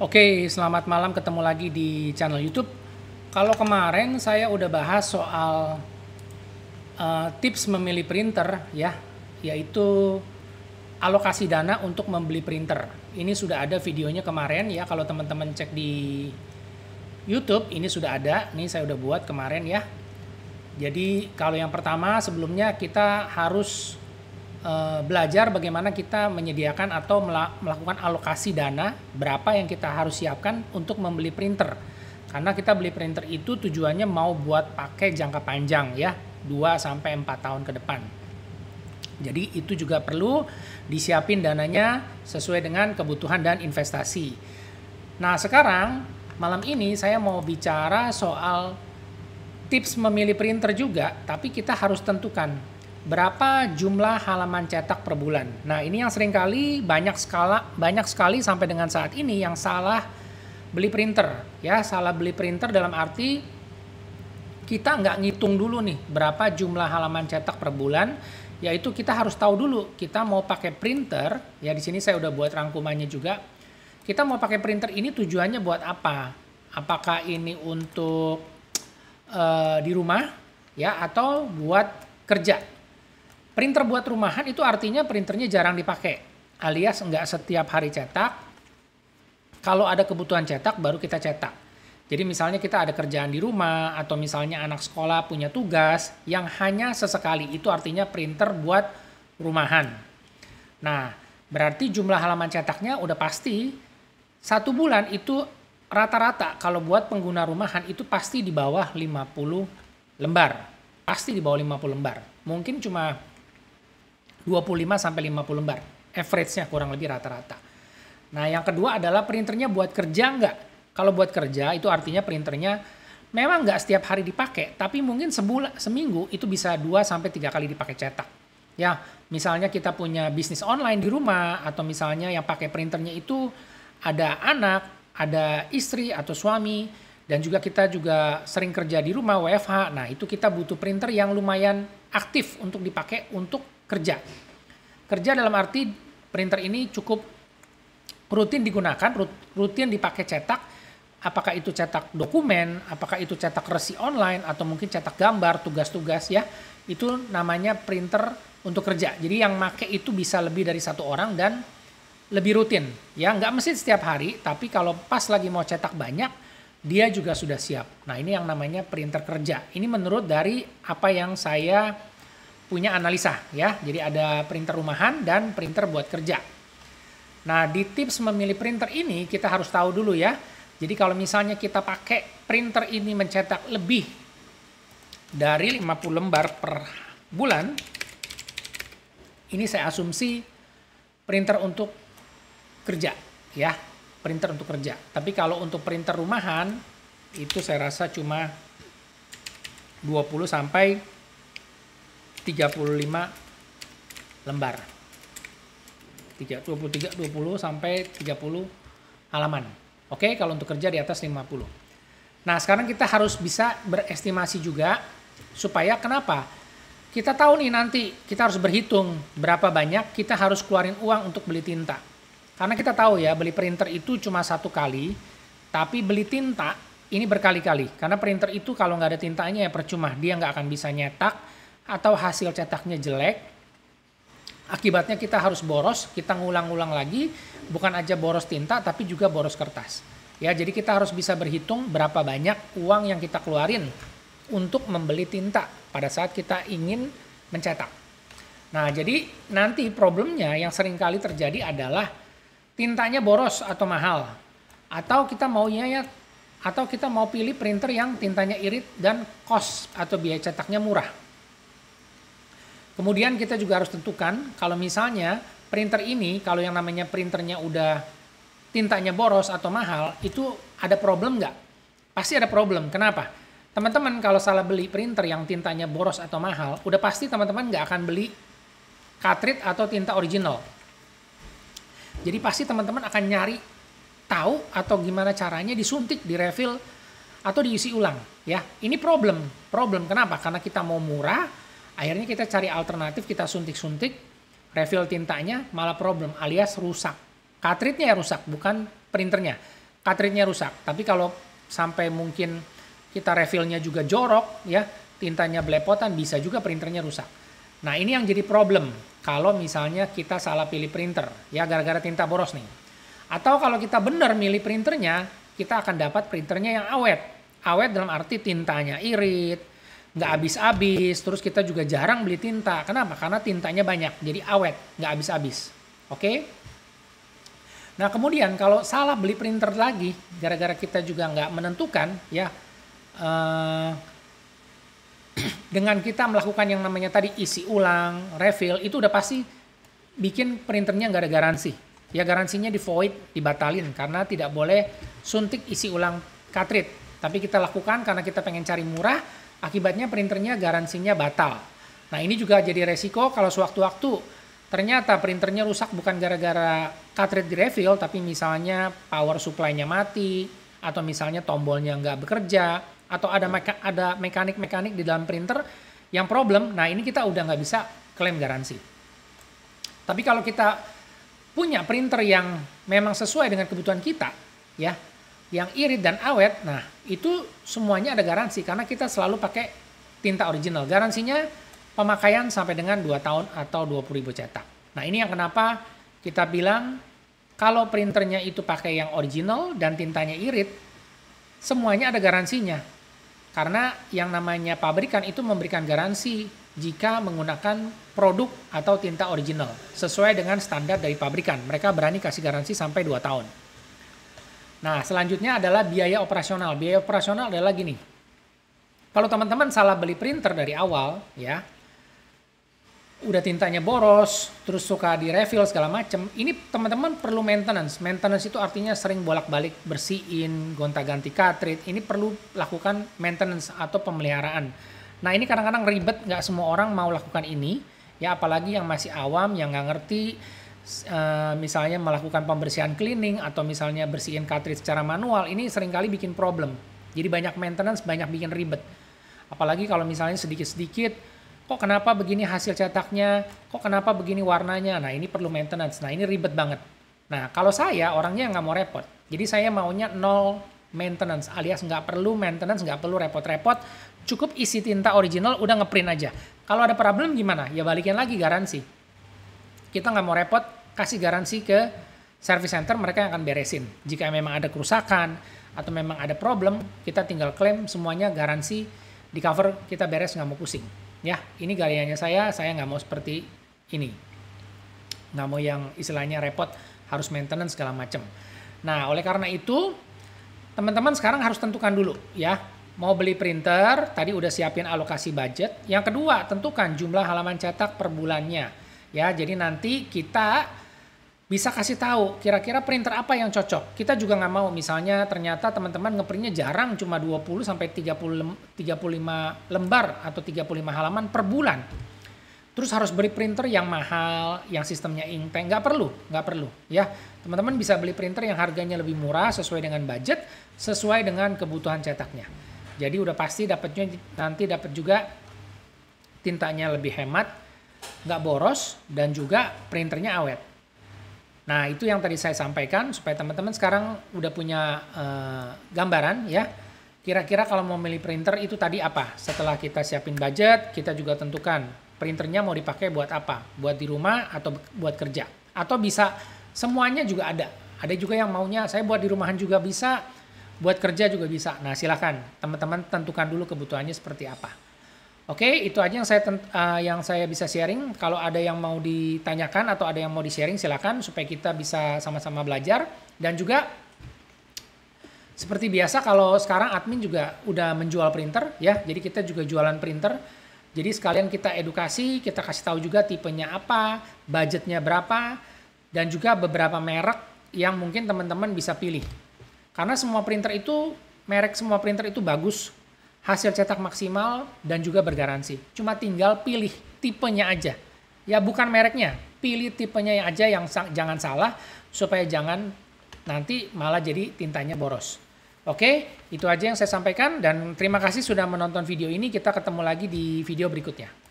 Oke, selamat malam, ketemu lagi di channel YouTube. Kalau kemarin saya udah bahas soal tips memilih printer ya, yaitu alokasi dana untuk membeli printer. Ini sudah ada videonya kemarin ya, kalau teman-teman cek di YouTube ini sudah ada. Nih saya udah buat kemarin ya. Jadi kalau yang pertama sebelumnya kita harus belajar bagaimana kita menyediakan atau melakukan alokasi dana berapa yang kita harus siapkan untuk membeli printer. Karena kita beli printer itu tujuannya mau buat pakai jangka panjang ya, 2 sampai 4 tahun ke depan. Jadi itu juga perlu disiapin dananya sesuai dengan kebutuhan dan investasi. Nah, sekarang malam ini saya mau bicara soal tips memilih printer juga, tapi kita harus tentukan berapa jumlah halaman cetak per bulan. Nah, ini yang seringkali banyak sekali sampai dengan saat ini yang salah beli printer. Ya, salah beli printer dalam arti kita nggak ngitung dulu nih berapa jumlah halaman cetak per bulan. Yaitu kita harus tahu dulu kita mau pakai printer. Ya, di sini saya udah buat rangkumannya juga. Kita mau pakai printer ini tujuannya buat apa? Apakah ini untuk di rumah ya atau buat kerja? Printer buat rumahan itu artinya printernya jarang dipakai, alias nggak setiap hari cetak. Kalau ada kebutuhan cetak, baru kita cetak. Jadi misalnya kita ada kerjaan di rumah, atau misalnya anak sekolah punya tugas yang hanya sesekali, itu artinya printer buat rumahan. Nah, berarti jumlah halaman cetaknya udah pasti, 1 bulan itu rata-rata kalau buat pengguna rumahan itu pasti di bawah 50 lembar. Pasti di bawah 50 lembar. Mungkin cuma 25 sampai 50 lembar. Average-nya kurang lebih rata-rata. Nah, yang kedua adalah printernya buat kerja nggak? Kalau buat kerja itu artinya printernya memang nggak setiap hari dipakai, tapi mungkin seminggu itu bisa 2 sampai 3 kali dipakai cetak. Ya, misalnya kita punya bisnis online di rumah, atau misalnya yang pakai printernya itu ada anak, ada istri atau suami, dan juga kita juga sering kerja di rumah WFH. Nah, itu kita butuh printer yang lumayan aktif untuk dipakai untuk kerja. Kerja dalam arti printer ini cukup rutin digunakan, rutin dipakai cetak. Apakah itu cetak dokumen, apakah itu cetak resi online, atau mungkin cetak gambar, tugas-tugas ya. Itu namanya printer untuk kerja. Jadi yang make itu bisa lebih dari 1 orang dan lebih rutin. Ya, nggak mesti setiap hari, tapi kalau pas lagi mau cetak banyak, dia juga sudah siap. Nah, ini yang namanya printer kerja. Ini menurut dari apa yang saya punya analisa ya. Jadi ada printer rumahan dan printer buat kerja. Nah, di tips memilih printer ini kita harus tahu dulu ya. Jadi kalau misalnya kita pakai printer ini mencetak lebih dari 50 lembar per bulan, ini saya asumsi printer untuk kerja ya, printer untuk kerja. Tapi kalau untuk printer rumahan itu saya rasa cuma 20 sampai 35 lembar. 20 sampai 30 halaman. Oke, kalau untuk kerja di atas 50. Nah, sekarang kita harus bisa berestimasi juga supaya kenapa? Kita tahu nih nanti kita harus berhitung berapa banyak kita harus keluarin uang untuk beli tinta. Karena kita tahu ya, beli printer itu cuma 1 kali, tapi beli tinta ini berkali-kali. Karena printer itu kalau nggak ada tintanya ya percuma, dia nggak akan bisa nyetak, atau hasil cetaknya jelek. Akibatnya kita harus boros, kita ngulang-ngulang lagi, bukan aja boros tinta tapi juga boros kertas. Ya, jadi kita harus bisa berhitung berapa banyak uang yang kita keluarin untuk membeli tinta pada saat kita ingin mencetak. Nah, jadi nanti problemnya yang sering kali terjadi adalah tintanya boros atau mahal. Atau kita mau pilih printer yang tintanya irit dan cost atau biaya cetaknya murah. Kemudian kita juga harus tentukan kalau misalnya printer ini, kalau yang namanya printernya udah tintanya boros atau mahal, itu ada problem nggak? Pasti ada problem. Kenapa? Teman-teman kalau salah beli printer yang tintanya boros atau mahal, udah pasti teman-teman nggak akan beli cartridge atau tinta original. Jadi pasti teman-teman akan nyari tahu atau gimana caranya disuntik, direfill, atau diisi ulang. Ya, ini problem. Kenapa? Karena kita mau murah. Akhirnya kita cari alternatif, kita suntik-suntik, refill tintanya malah problem alias rusak. Cartridge-nya ya rusak, bukan printernya. cartridge-nya rusak. Tapi kalau sampai mungkin kita refillnya juga jorok, ya, tintanya belepotan, bisa juga printernya rusak. Nah, ini yang jadi problem kalau misalnya kita salah pilih printer, ya, gara-gara tinta boros nih. Atau kalau kita benar milih printernya, kita akan dapat printernya yang awet. Awet dalam arti tintanya irit, nggak habis-habis, terus kita juga jarang beli tinta. Kenapa? Karena tintanya banyak, jadi awet, nggak habis-habis. Oke? Nah, kemudian kalau salah beli printer lagi, gara-gara kita juga nggak menentukan, ya, dengan kita melakukan yang namanya tadi isi ulang, refill, itu udah pasti bikin printernya nggak ada garansi. Ya, garansinya di void, dibatalin, karena tidak boleh suntik isi ulang cartridge. Tapi kita lakukan karena kita pengen cari murah, akibatnya printernya garansinya batal. Nah, ini juga jadi resiko kalau sewaktu-waktu ternyata printernya rusak bukan gara-gara cartridge di refill, tapi misalnya power supply-nya mati, atau misalnya tombolnya nggak bekerja, atau ada mekanik-mekanik di dalam printer yang problem. Nah, ini kita udah nggak bisa klaim garansi. Tapi kalau kita punya printer yang memang sesuai dengan kebutuhan kita, ya, yang irit dan awet, nah itu semuanya ada garansi karena kita selalu pakai tinta original. Garansinya pemakaian sampai dengan 2 tahun atau 20.000 cetak. Nah, ini yang kenapa kita bilang kalau printernya itu pakai yang original dan tintanya irit, semuanya ada garansinya. Karena yang namanya pabrikan itu memberikan garansi jika menggunakan produk atau tinta original sesuai dengan standar dari pabrikan. Mereka berani kasih garansi sampai 2 tahun. Nah, selanjutnya adalah biaya operasional. Biaya operasional adalah gini. Kalau teman-teman salah beli printer dari awal, ya, udah tintanya boros, terus suka di refill segala macem, ini teman-teman perlu maintenance. Maintenance itu artinya sering bolak-balik bersihin, gonta-ganti cartridge. Ini perlu lakukan maintenance atau pemeliharaan. Nah, ini kadang-kadang ribet, nggak semua orang mau lakukan ini, ya, apalagi yang masih awam, yang nggak ngerti, misalnya melakukan pembersihan cleaning atau misalnya bersihin cartridge secara manual, ini seringkali bikin problem. Jadi banyak maintenance, banyak bikin ribet. Apalagi kalau misalnya sedikit-sedikit, kok kenapa begini hasil cetaknya, kok kenapa begini warnanya, nah ini perlu maintenance, nah ini ribet banget. Nah, kalau saya orangnya nggak mau repot, jadi saya maunya nol maintenance, alias nggak perlu maintenance, nggak perlu repot-repot, cukup isi tinta original, udah ngeprint aja. Kalau ada problem gimana? Ya balikin lagi garansi. Kita nggak mau repot, kasih garansi ke service center, mereka yang akan beresin. Jika memang ada kerusakan atau memang ada problem, kita tinggal klaim semuanya garansi, di cover, kita beres, nggak mau pusing. Ya, ini gayanya saya nggak mau seperti ini. Nggak mau yang istilahnya repot, harus maintenance segala macam. Nah, oleh karena itu, teman-teman sekarang harus tentukan dulu, ya. Mau beli printer, tadi udah siapin alokasi budget. Yang kedua, tentukan jumlah halaman cetak per bulannya. Ya, jadi nanti kita bisa kasih tahu kira-kira printer apa yang cocok. Kita juga nggak mau misalnya ternyata teman-teman ngeprintnya jarang, cuma 20 sampai 35 lembar atau 35 halaman per bulan. Terus harus beli printer yang mahal, yang sistemnya inktank, nggak perlu, ya. Teman-teman bisa beli printer yang harganya lebih murah sesuai dengan budget, sesuai dengan kebutuhan cetaknya. Jadi udah pasti dapatnya nanti dapat juga tintanya lebih hemat, nggak boros, dan juga printernya awet. Nah, itu yang tadi saya sampaikan supaya teman-teman sekarang udah punya gambaran, ya. Kira-kira kalau mau milih printer itu tadi apa? Setelah kita siapin budget, kita juga tentukan printernya mau dipakai buat apa? Buat di rumah atau buat kerja? Atau bisa semuanya juga ada. Ada juga yang maunya saya buat di rumahan juga bisa, buat kerja juga bisa. Nah, silakan teman-teman tentukan dulu kebutuhannya seperti apa. Oke, itu aja yang saya bisa sharing. Kalau ada yang mau ditanyakan atau ada yang mau di-sharing, silakan supaya kita bisa sama-sama belajar. Dan juga seperti biasa kalau sekarang admin juga udah menjual printer, ya. Jadi kita juga jualan printer. Jadi sekalian kita edukasi, kita kasih tahu juga tipenya apa, budgetnya berapa, dan juga beberapa merek yang mungkin teman-teman bisa pilih. Karena semua printer itu, merek semua printer itu bagus, hasil cetak maksimal, dan juga bergaransi. Cuma tinggal pilih tipenya aja. Ya bukan mereknya, pilih tipenya aja yang jangan salah, supaya jangan nanti malah jadi tintanya boros. Oke, itu aja yang saya sampaikan, dan terima kasih sudah menonton video ini. Kita ketemu lagi di video berikutnya.